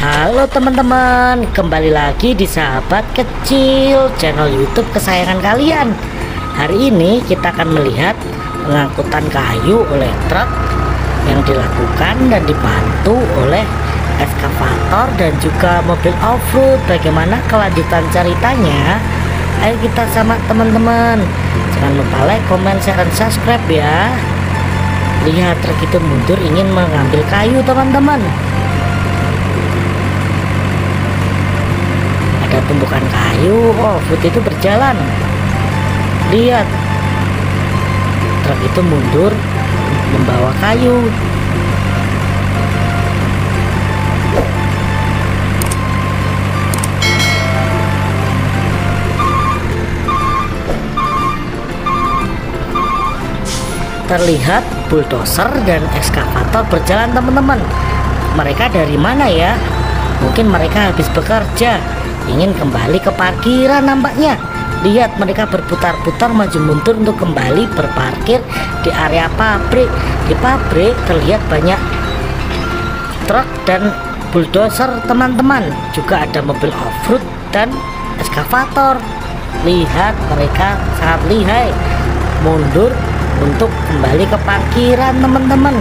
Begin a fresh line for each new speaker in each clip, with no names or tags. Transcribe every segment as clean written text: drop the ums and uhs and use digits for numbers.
Halo teman-teman, kembali lagi di Sahabat Kecil, channel YouTube kesayangan kalian. Hari ini kita akan melihat pengangkutan kayu oleh truk yang dilakukan dan dibantu oleh eskavator dan juga mobil off-road. Bagaimana kelanjutan ceritanya? Ayo kita sama teman-teman. Jangan lupa like, comment, share, dan subscribe ya. Lihat truk itu mundur ingin mengambil kayu teman-teman. Ada tumpukan kayu, off-road itu berjalan. Lihat truk itu mundur membawa kayu. Terlihat bulldozer dan ekskavator berjalan teman-teman. Mereka dari mana ya? Mungkin mereka habis bekerja, ingin kembali ke parkiran nampaknya. Lihat mereka berputar-putar maju mundur untuk kembali berparkir di area pabrik. Di pabrik terlihat banyak truk dan bulldozer teman-teman. Juga ada mobil off-road dan ekskavator. Lihat mereka sangat lihai mundur untuk kembali ke parkiran teman-teman.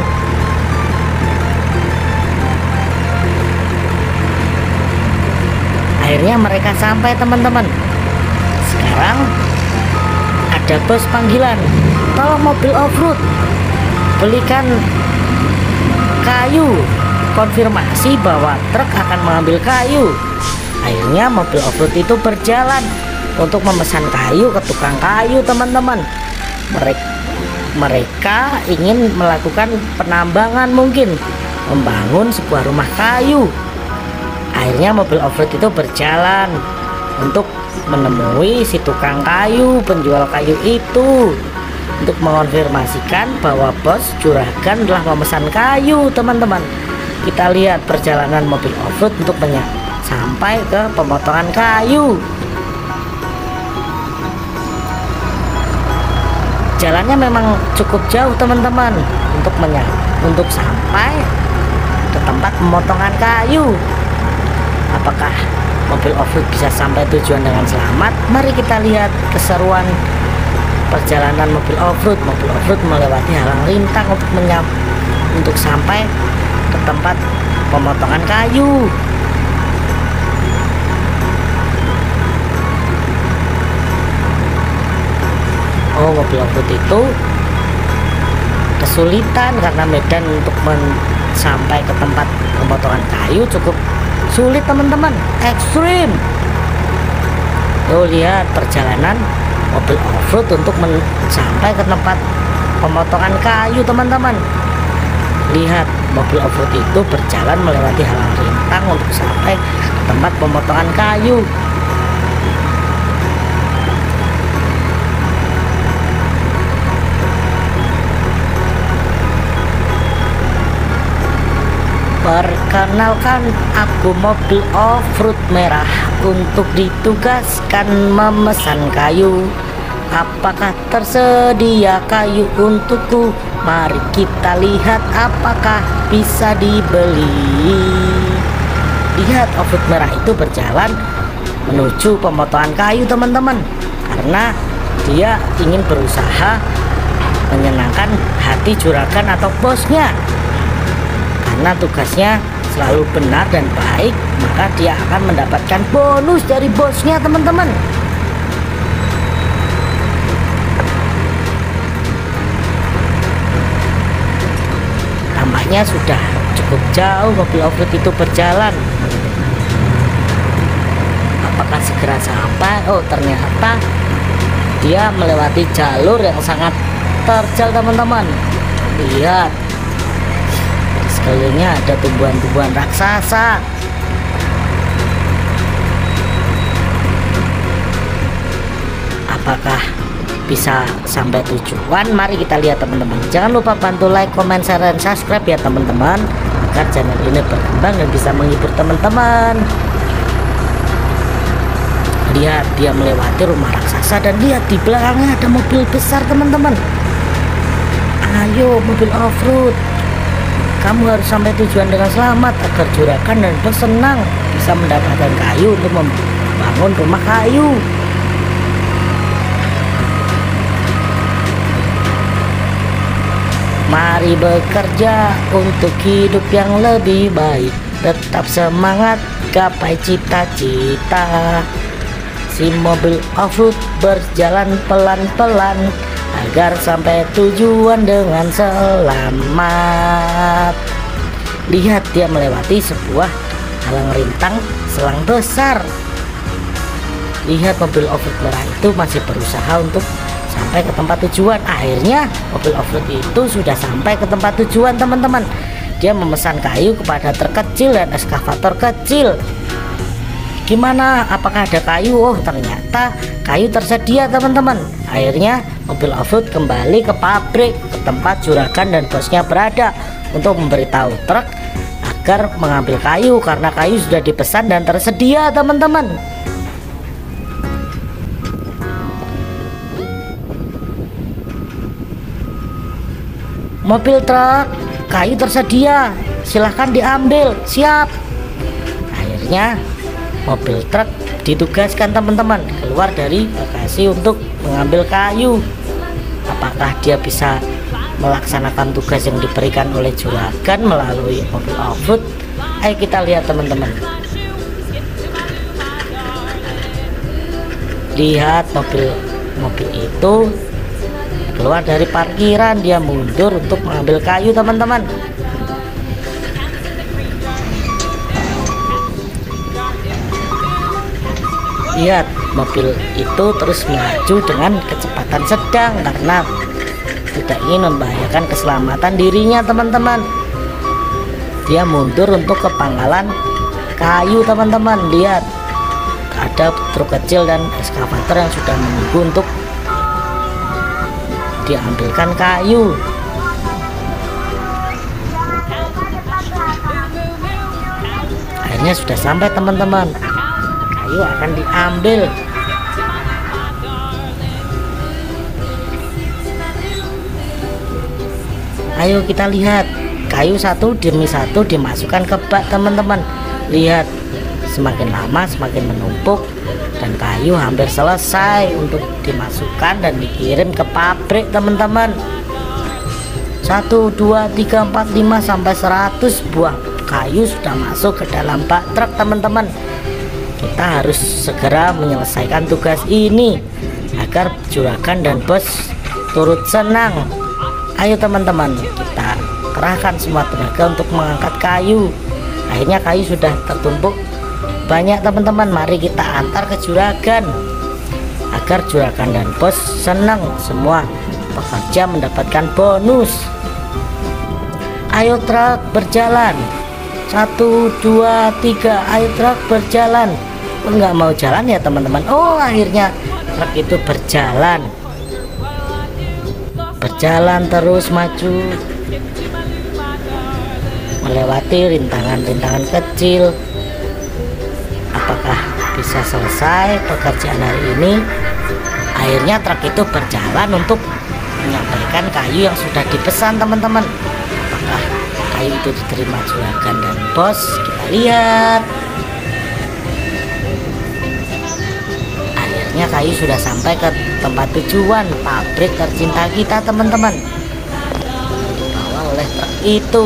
Akhirnya mereka sampai teman-teman. Sekarang ada bos panggilan, tolong mobil off-road belikan kayu, konfirmasi bahwa truk akan mengambil kayu. Akhirnya mobil off-road itu berjalan untuk memesan kayu ke tukang kayu teman-teman. Mereka ingin melakukan penambangan, mungkin membangun sebuah rumah kayu. Akhirnya mobil off-road itu berjalan untuk menemui si tukang kayu, penjual kayu itu, untuk mengonfirmasikan bahwa bos juragan telah memesan kayu teman-teman. Kita lihat perjalanan mobil off-road untuk sampai ke pemotongan kayu. Jalannya memang cukup jauh teman-teman untuk sampai ke tempat pemotongan kayu. Apakah mobil off-road bisa sampai tujuan dengan selamat? Mari kita lihat keseruan perjalanan mobil off-road. Mobil off-road melewati halang rintang untuk sampai ke tempat pemotongan kayu. Oh, mobil off-road itu kesulitan karena medan untuk sampai ke tempat pemotongan kayu cukup sulit teman-teman, ekstrim. Tuh lihat perjalanan mobil off-road untuk sampai ke tempat pemotongan kayu teman-teman. Lihat mobil off-road itu berjalan melewati halang rintang untuk sampai ke tempat pemotongan kayu. Perkenalkan, aku mobil off-road merah untuk ditugaskan memesan kayu. Apakah tersedia kayu untukku? Mari kita lihat apakah bisa dibeli. Lihat off-road merah itu berjalan menuju pemotongan kayu teman-teman, karena dia ingin berusaha menyenangkan hati juragan atau bosnya. Karena tugasnya selalu benar dan baik, maka dia akan mendapatkan bonus dari bosnya teman-teman. Tampaknya sudah cukup jauh mobil off-road itu berjalan. Apakah segera sampai? Oh, ternyata dia melewati jalur yang sangat terjal teman-teman. Lihat, sekelilingnya ada tumbuhan-tumbuhan raksasa. Apakah bisa sampai tujuan? Mari kita lihat teman-teman. Jangan lupa bantu like, comment, share, dan subscribe ya teman-teman, agar channel ini berkembang dan bisa menghibur teman-teman. Lihat dia melewati rumah raksasa, dan lihat di belakangnya ada mobil besar teman-teman. Ayo mobil off-road Kamu harus sampai tujuan dengan selamat agar juragan dan bos senang bisa mendapatkan kayu untuk membangun rumah kayu. Mari bekerja untuk hidup yang lebih baik. Tetap semangat, gapai cita-cita. Si mobil off-road berjalan pelan-pelan agar sampai tujuan dengan selamat. Lihat, dia melewati sebuah halang rintang selang besar. Lihat, mobil off-road merah itu masih berusaha untuk sampai ke tempat tujuan. Akhirnya mobil off-road itu sudah sampai ke tempat tujuan, teman-teman. Dia memesan kayu kepada truk kecil dan eskavator kecil. Gimana, apakah ada kayu? Oh, ternyata kayu tersedia, teman-teman. Akhirnya mobil off-road kembali ke pabrik, ke tempat juragan dan bosnya berada, untuk memberitahu truk agar mengambil kayu karena kayu sudah dipesan dan tersedia, teman-teman. Mobil truk, kayu tersedia, silahkan diambil. Siap. Akhirnya mobil truk ditugaskan, teman-teman, keluar dari bagasi untuk mengambil kayu. Apakah dia bisa melaksanakan tugas yang diberikan oleh juragan melalui mobil off-road? Ayo kita lihat, teman-teman. Lihat, mobil itu keluar dari parkiran, dia mundur untuk mengambil kayu, teman-teman. Lihat, mobil itu terus melaju dengan kecepatan sedang karena tidak ingin membahayakan keselamatan dirinya, teman-teman. Dia mundur untuk ke pangkalan kayu, teman-teman. Lihat, ada truk kecil dan eskavator yang sudah menunggu untuk diambilkan kayu. Akhirnya sudah sampai, teman-teman. Kayu akan diambil. Ayo kita lihat, kayu satu demi satu dimasukkan ke bak, teman-teman. Lihat, semakin lama semakin menumpuk dan kayu hampir selesai untuk dimasukkan dan dikirim ke pabrik, teman-teman. 1, 2, 3, 4, 5 sampai 100 buah kayu sudah masuk ke dalam bak truk, teman-teman. Kita harus segera menyelesaikan tugas ini agar juragan dan bos turut senang. Ayo, teman-teman, kita kerahkan semua tenaga untuk mengangkat kayu. Akhirnya kayu sudah tertumpuk banyak, teman-teman. Mari kita antar ke juragan agar juragan dan bos senang. Semua pekerja mendapatkan bonus. Ayo truk berjalan. 1, 2, 3. Ayo truk berjalan. Enggak mau jalan ya, teman-teman. Oh, akhirnya truk itu berjalan terus maju melewati rintangan-rintangan kecil. Apakah bisa selesai pekerjaan hari ini? Akhirnya truk itu berjalan untuk menyampaikan kayu yang sudah dipesan, teman-teman. Apakah kayu itu diterima juragan dan bos? Kita lihat. Akhirnya kayu sudah sampai ke tempat tujuan, pabrik tercinta kita, teman-teman. Dibawa oleh truk itu.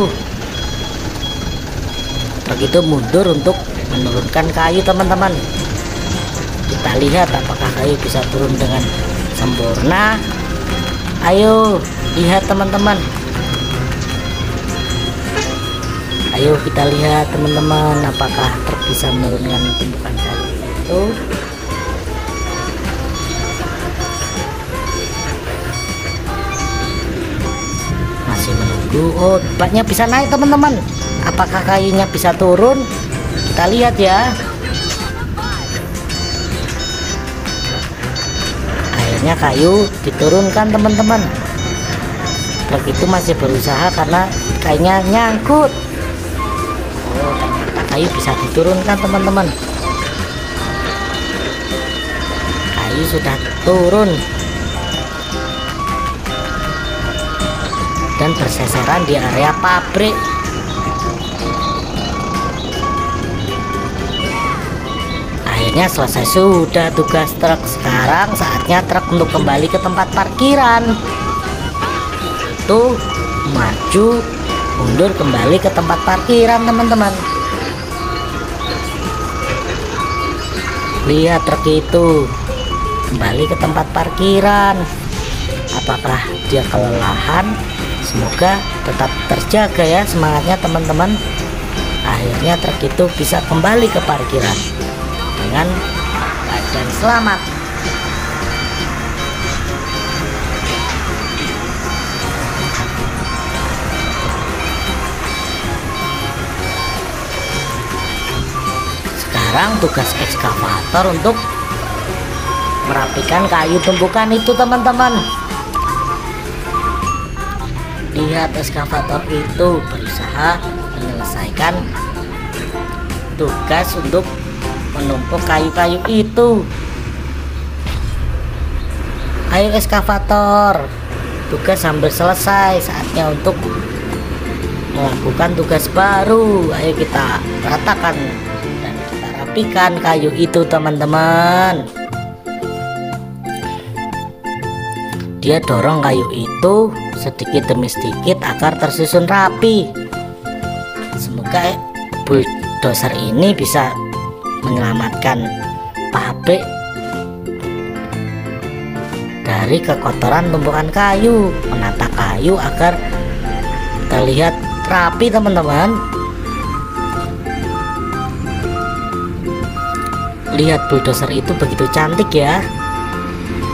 Truk itu mundur untuk menurunkan kayu, teman-teman. Kita lihat apakah kayu bisa turun dengan sempurna. Ayo lihat, teman-teman. Ayo kita lihat, teman-teman, apakah truk bisa menurunkan tumpukan kayu itu. Masih menunggu. Oh, baknya bisa naik, teman-teman. Apakah kayunya bisa turun? Kita lihat ya. Akhirnya kayu diturunkan, teman-teman. Truk itu masih berusaha karena kayunya nyangkut. Oh, ternyata kayu bisa diturunkan, teman-teman. Kayu sudah turun. dan berseceran di area pabrik. Akhirnya selesai sudah tugas truk. Sekarang saatnya truk untuk kembali ke tempat parkiran. Tuh, maju mundur kembali ke tempat parkiran, teman-teman. Lihat truk itu kembali ke tempat parkiran. Apakah dia kelelahan? Semoga tetap terjaga ya semangatnya, teman-teman. Akhirnya truk itu bisa kembali ke parkiran dengan keadaan selamat. Sekarang tugas ekskavator untuk merapikan kayu tumpukan itu, teman-teman. Lihat, ekskavator itu berusaha menyelesaikan tugas untuk menumpuk kayu-kayu itu. Ayo ekskavator, tugas hampir selesai, saatnya untuk melakukan tugas baru. Ayo kita ratakan dan kita rapikan kayu itu, teman-teman. Dia dorong kayu itu sedikit demi sedikit agar tersusun rapi. Semoga bulldozer ini bisa menyelamatkan pabrik dari kekotoran tumpukan kayu, menata kayu agar terlihat rapi, teman-teman. Lihat, bulldozer itu begitu cantik ya.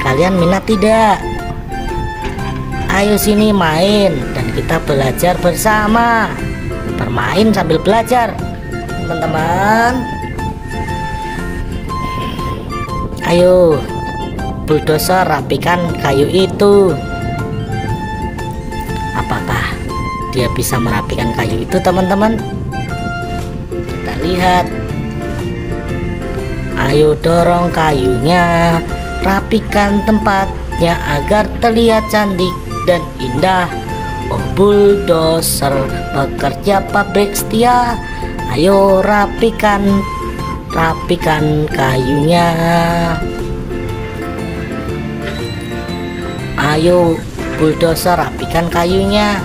Kalian minat tidak? Ayo sini main dan kita belajar bersama. Bermain sambil belajar, teman-teman. Ayo bulldozer, rapikan kayu itu. Apakah dia bisa merapikan kayu itu, teman-teman? Kita lihat. Ayo dorong kayunya, rapikan tempatnya agar terlihat cantik dan indah. Oh, bulldozer bekerja pabrik setia. Ayo rapikan kayunya. Ayo bulldozer, rapikan kayunya.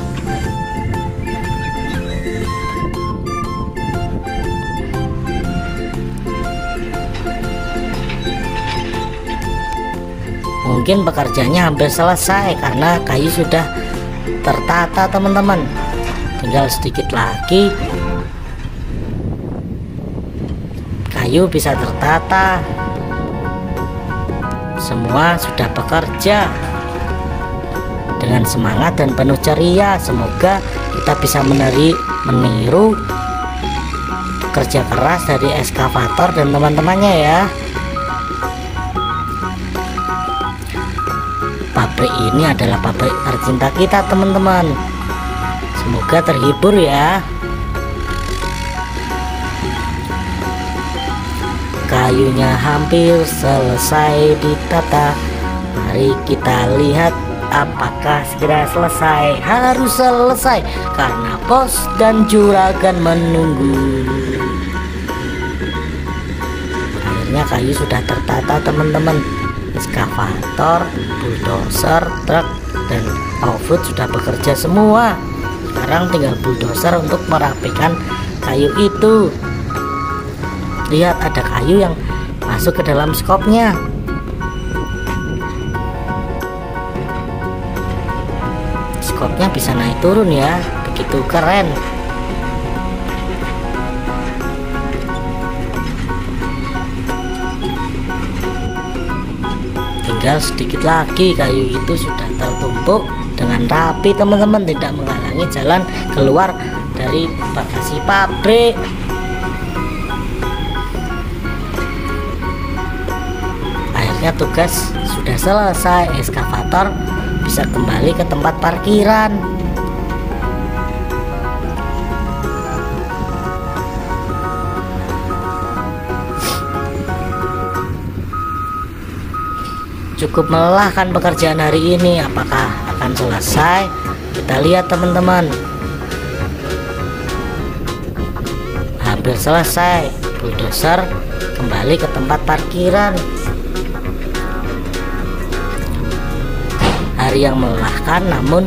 Mungkin pekerjaannya hampir selesai karena kayu sudah tertata, teman-teman. Tinggal sedikit lagi kayu bisa tertata. Semua sudah bekerja dengan semangat dan penuh ceria. Semoga kita bisa meniru kerja keras dari ekskavator dan teman-temannya ya. Pabrik ini adalah pabrik tercinta kita, teman-teman. Semoga terhibur ya. Kayunya hampir selesai ditata. Mari kita lihat apakah segera selesai. Harus selesai karena bos dan juragan menunggu. Akhirnya kayu sudah tertata, teman-teman. Ekskavator, bulldozer, truk, dan offroad sudah bekerja semua. Sekarang tinggal bulldozer untuk merapikan kayu itu. Lihat, ada kayu yang masuk ke dalam skopnya. Skopnya bisa naik turun ya, begitu keren. Tinggal sedikit lagi kayu itu sudah tertumpuk dengan rapi, teman-teman, tidak menghalangi jalan keluar dari bagasi pabrik. Akhirnya tugas sudah selesai, ekskavator bisa kembali ke tempat parkiran. Cukup melelahkan pekerjaan hari ini. Apakah akan selesai? Kita lihat teman-teman, hampir selesai. Bulldozer kembali ke tempat parkiran. Hari yang melelahkan namun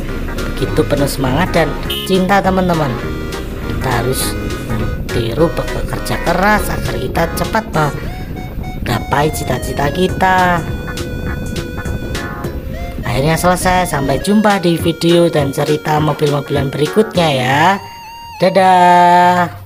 begitu penuh semangat dan cinta teman-teman. Kita harus meniru bekerja keras agar kita cepat menggapai cita-cita kita. Akhirnya selesai. Sampai jumpa di video dan cerita mobil-mobilan berikutnya ya. Dadah.